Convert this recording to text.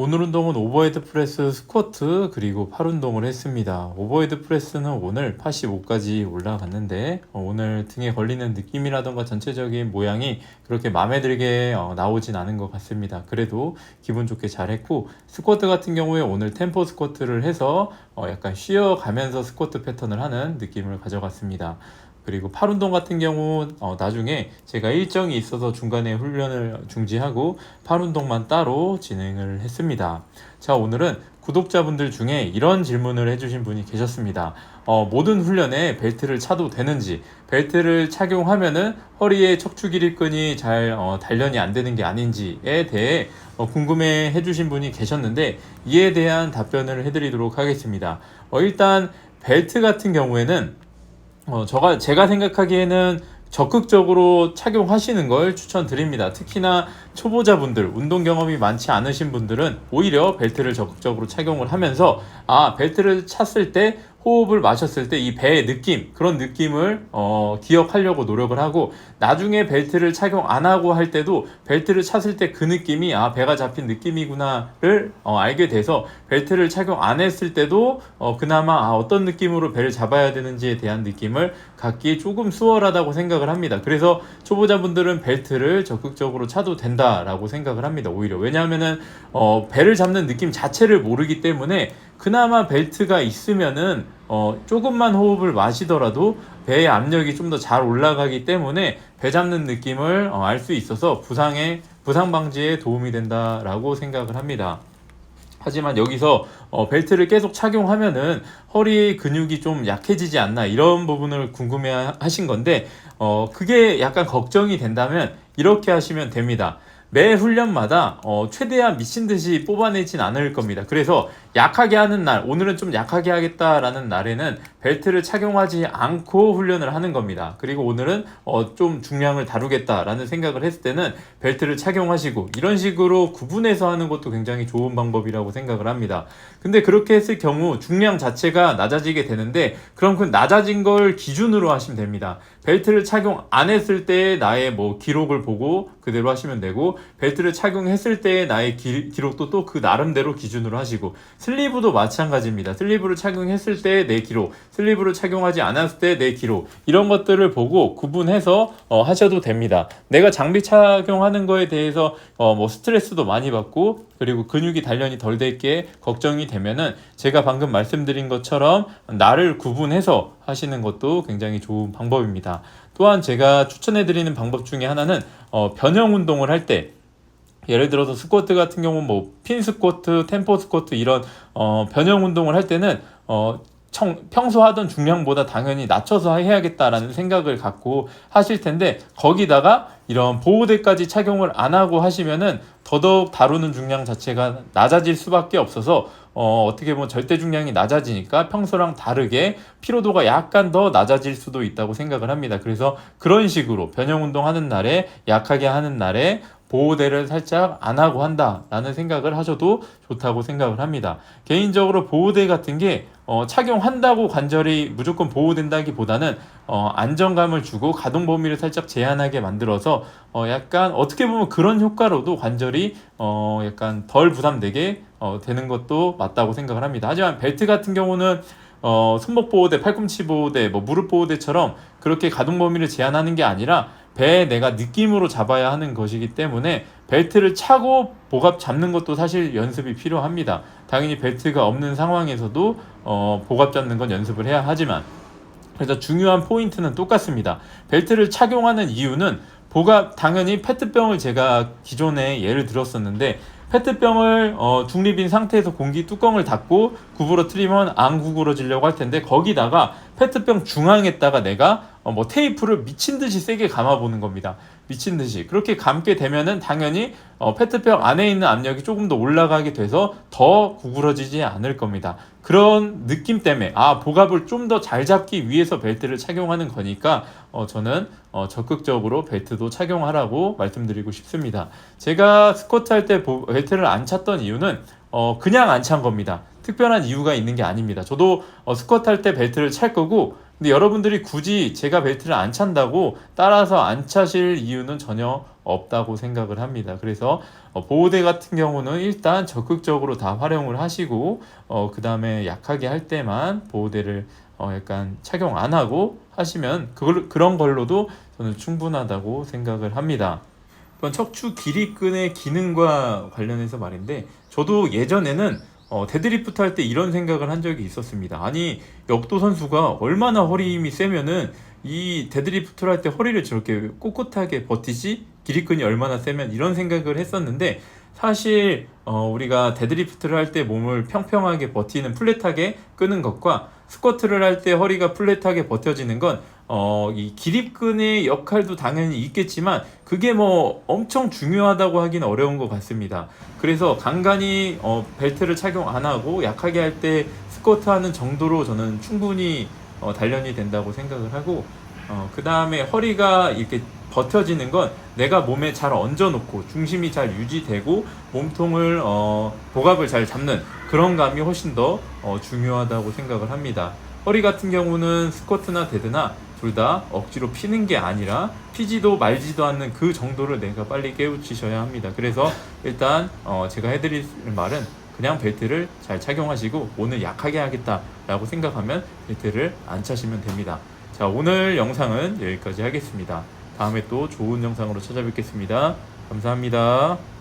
오늘 운동은 오버헤드 프레스, 스쿼트, 그리고 팔 운동을 했습니다. 오버헤드 프레스는 오늘 85까지 올라갔는데 오늘 등에 걸리는 느낌이라던가 전체적인 모양이 그렇게 마음에 들게 나오진 않은 것 같습니다. 그래도 기분 좋게 잘했고, 스쿼트 같은 경우에 오늘 템포 스쿼트를 해서 약간 쉬어가면서 스쿼트 패턴을 하는 느낌을 가져갔습니다. 그리고 팔 운동 같은 경우 나중에 제가 일정이 있어서 중간에 훈련을 중지하고 팔 운동만 따로 진행을 했습니다. 자, 오늘은 구독자분들 중에 이런 질문을 해주신 분이 계셨습니다. 모든 훈련에 벨트를 차도 되는지, 벨트를 착용하면은 허리에 척추 기립근이 잘 단련이 안 되는 게 아닌지에 대해 궁금해 해주신 분이 계셨는데, 이에 대한 답변을 해드리도록 하겠습니다. 일단 벨트 같은 경우에는 제가 생각하기에는 적극적으로 착용하시는 걸 추천드립니다. 특히나 초보자분들, 운동 경험이 많지 않으신 분들은 오히려 벨트를 적극적으로 착용을 하면서 벨트를 찼을 때, 호흡을 마셨을 때 이 배의 느낌, 그런 느낌을 기억하려고 노력을 하고, 나중에 벨트를 착용 안 하고 할 때도 벨트를 찼을 때 그 느낌이 배가 잡힌 느낌이구나를 알게 돼서 벨트를 착용 안 했을 때도 그나마 어떤 느낌으로 배를 잡아야 되는지에 대한 느낌을 갖기 조금 수월하다고 생각을 합니다. 그래서 초보자분들은 벨트를 적극적으로 차도 된다라고 생각을 합니다. 오히려 왜냐하면은 배를 잡는 느낌 자체를 모르기 때문에, 그나마 벨트가 있으면은 조금만 호흡을 마시더라도 배의 압력이 좀 더 잘 올라가기 때문에 배 잡는 느낌을 알 수 있어서 부상 방지에 도움이 된다라고 생각을 합니다. 하지만 여기서 벨트를 계속 착용하면은 허리 근육이 좀 약해지지 않나, 이런 부분을 궁금해 하신 건데, 그게 약간 걱정이 된다면 이렇게 하시면 됩니다. 매 훈련마다 최대한 미친 듯이 뽑아내진 않을 겁니다. 그래서 약하게 하는 날, 오늘은 좀 약하게 하겠다라는 날에는 벨트를 착용하지 않고 훈련을 하는 겁니다. 그리고 오늘은 좀 중량을 다루겠다라는 생각을 했을 때는 벨트를 착용하시고, 이런 식으로 구분해서 하는 것도 굉장히 좋은 방법이라고 생각을 합니다. 근데 그렇게 했을 경우 중량 자체가 낮아지게 되는데, 그럼 그 낮아진 걸 기준으로 하시면 됩니다. 벨트를 착용 안 했을 때 나의 기록을 보고 그대로 하시면 되고, 벨트를 착용했을 때의 나의 기록도 또 그 나름대로 기준으로 하시고, 슬리브도 마찬가지입니다. 슬리브를 착용했을 때 내 기록, 슬리브를 착용하지 않았을 때 내 기록, 이런 것들을 보고 구분해서 하셔도 됩니다. 내가 장비 착용하는 거에 대해서 스트레스도 많이 받고, 그리고 근육이 단련이 덜 될 게 걱정이 되면은 제가 방금 말씀드린 것처럼 날을 구분해서 하시는 것도 굉장히 좋은 방법입니다. 또한 제가 추천해드리는 방법 중에 하나는 변형 운동을 할 때, 예를 들어서 스쿼트 같은 경우는 핀 스쿼트, 템포 스쿼트, 이런 변형 운동을 할 때는 평소 하던 중량보다 당연히 낮춰서 해야겠다라는 생각을 갖고 하실 텐데, 거기다가 이런 보호대까지 착용을 안 하고 하시면은 더더욱 다루는 중량 자체가 낮아질 수밖에 없어서 어떻게 보면 절대 중량이 낮아지니까 평소랑 다르게 피로도가 약간 더 낮아질 수도 있다고 생각을 합니다. 그래서 그런 식으로 변형 운동 하는 날에, 약하게 하는 날에 보호대를 살짝 안 하고 한다라는 생각을 하셔도 좋다고 생각을 합니다. 개인적으로 보호대 같은 게 착용한다고 관절이 무조건 보호된다기보다는 안정감을 주고 가동 범위를 살짝 제한하게 만들어서 약간 어떻게 보면 그런 효과로도 관절이 약간 덜 부담되게 되는 것도 맞다고 생각을 합니다. 하지만 벨트 같은 경우는 손목 보호대, 팔꿈치 보호대, 무릎 보호대처럼 그렇게 가동 범위를 제한하는 게 아니라 배에 내가 느낌으로 잡아야 하는 것이기 때문에 벨트를 차고 복압 잡는 것도 사실 연습이 필요합니다. 당연히 벨트가 없는 상황에서도 복압 잡는 건 연습을 해야 하지만, 그래서 중요한 포인트는 똑같습니다. 벨트를 착용하는 이유는 당연히 페트병을 제가 기존에 예를 들었었는데, 페트병을 중립인 상태에서 공기 뚜껑을 닫고 구부러뜨리면 안 구부러지려고 할 텐데, 거기다가 페트병 중앙에다가 내가 테이프를 미친 듯이 세게 감아보는 겁니다. 미친 듯이 그렇게 감게 되면은 당연히 페트병 안에 있는 압력이 조금 더 올라가게 돼서 더 구부러지지 않을 겁니다. 그런 느낌 때문에 복압을 좀 더 잘 잡기 위해서 벨트를 착용하는 거니까 저는 적극적으로 벨트도 착용하라고 말씀드리고 싶습니다. 제가 스쿼트 할 때 벨트를 안 찼던 이유는 그냥 안 찬 겁니다. 특별한 이유가 있는 게 아닙니다. 저도 스쿼트 할 때 벨트를 찰 거고, 근데 여러분들이 굳이 제가 벨트를 안 찬다고 따라서 안 차실 이유는 전혀 없다고 생각을 합니다. 그래서 보호대 같은 경우는 일단 적극적으로 다 활용을 하시고 그 다음에 약하게 할 때만 보호대를 약간 착용 안 하고 하시면 그런 걸로도 저는 충분하다고 생각을 합니다. 이번 척추 길이끈의 기능과 관련해서 말인데, 저도 예전에는 데드리프트 할 때 이런 생각을 한 적이 있었습니다. 아니, 역도 선수가 얼마나 허리 힘이 세면은 이 데드리프트를 할 때 허리를 저렇게 꼿꼿하게 버티지? 길이끈이 얼마나 세면, 이런 생각을 했었는데, 사실 우리가 데드리프트를 할 때 몸을 평평하게 버티는, 플랫하게 끄는 것과 스쿼트를 할 때 허리가 플랫하게 버텨지는 건 이 기립근의 역할도 당연히 있겠지만 그게 뭐 엄청 중요하다고 하기는 어려운 것 같습니다. 그래서 간간히 벨트를 착용 안 하고 약하게 할 때 스쿼트 하는 정도로 저는 충분히 단련이 된다고 생각을 하고, 그 다음에 허리가 이렇게 버텨지는 건 내가 몸에 잘 얹어놓고 중심이 잘 유지되고 몸통을 복압을 잘 잡는 그런 감이 훨씬 더 중요하다고 생각을 합니다. 허리 같은 경우는 스쿼트나 데드나 둘 다 억지로 피는 게 아니라 피지도 말지도 않는 그 정도를 내가 빨리 깨우치셔야 합니다. 그래서 일단 제가 해드릴 말은 그냥 벨트를 잘 착용하시고 오늘 약하게 하겠다라고 생각하면 벨트를 안 차시면 됩니다. 자, 오늘 영상은 여기까지 하겠습니다. 다음에 또 좋은 영상으로 찾아뵙겠습니다. 감사합니다.